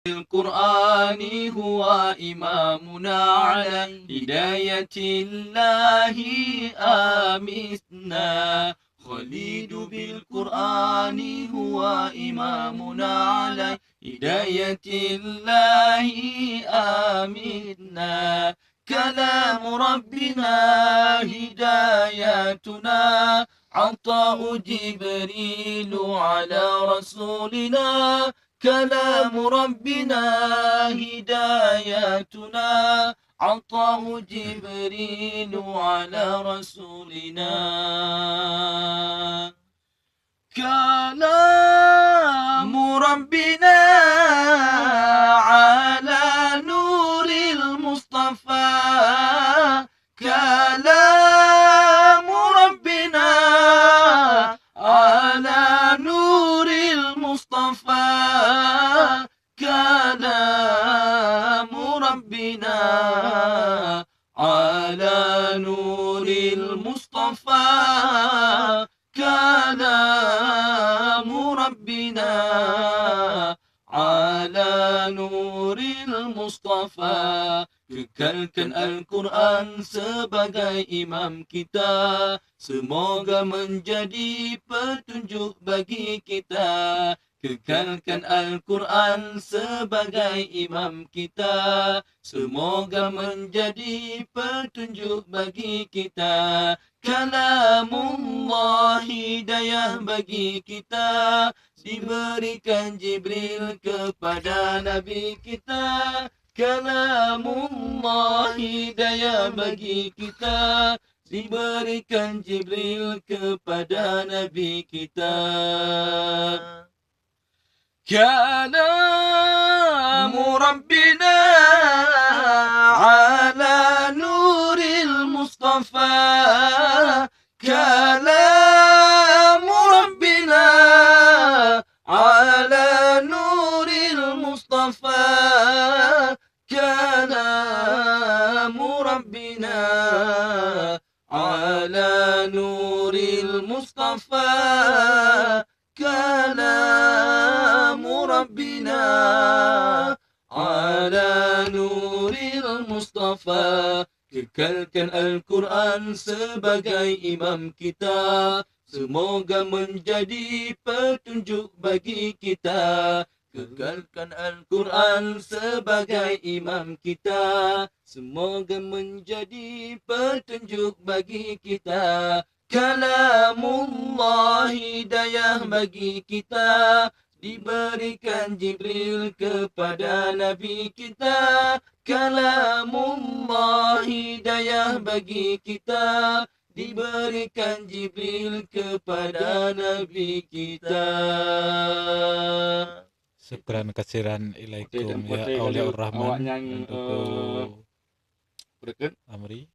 القرآن هو إمامنا على هداية الله آمسنا. خليد بالقرآن هو إمامنا على هداية الله آمنا. كلام ربنا هداياتنا، عطاء جبريل على رسولنا. كلام ربنا هداياتنا، عطاء جبريل على رسولنا. كلام ربنا على نور المصطفى. كلام ربنا على نور المصطفى. كلام ربنا على نور المصطفى. كلام ربنا على نور المصطفى. Kekalkan Al-Quran sebagai imam kita, semoga menjadi petunjuk bagi kita. Kekalkan Al-Quran sebagai imam kita, semoga menjadi petunjuk bagi kita. Kalamullah hidayah bagi kita, diberikan Jibril kepada Nabi kita. Kalamullah hidayah bagi kita, diberikan Jibril kepada Nabi kita. Kalamu Rabbina ala nuril Mustafa. Kalamu Rabbina ala nuril Mustafa. Kalamu Rabbina ala nuril Mustafa. Kalamu Rabbina ala nuril Mustafa. Kekalkan Al-Quran sebagai imam kita, semoga menjadi petunjuk bagi kita. Kekalkan Al-Quran sebagai imam kita, semoga menjadi petunjuk bagi kita. Kalamullah hidayah bagi kita, diberikan Jibril kepada Nabi kita. Kalamullah hidayah bagi kita, diberikan Jibril kepada Nabi kita. Syukran kasiran ilaikum ya Auliaur Rahman. Awak yang untuk berken Amri.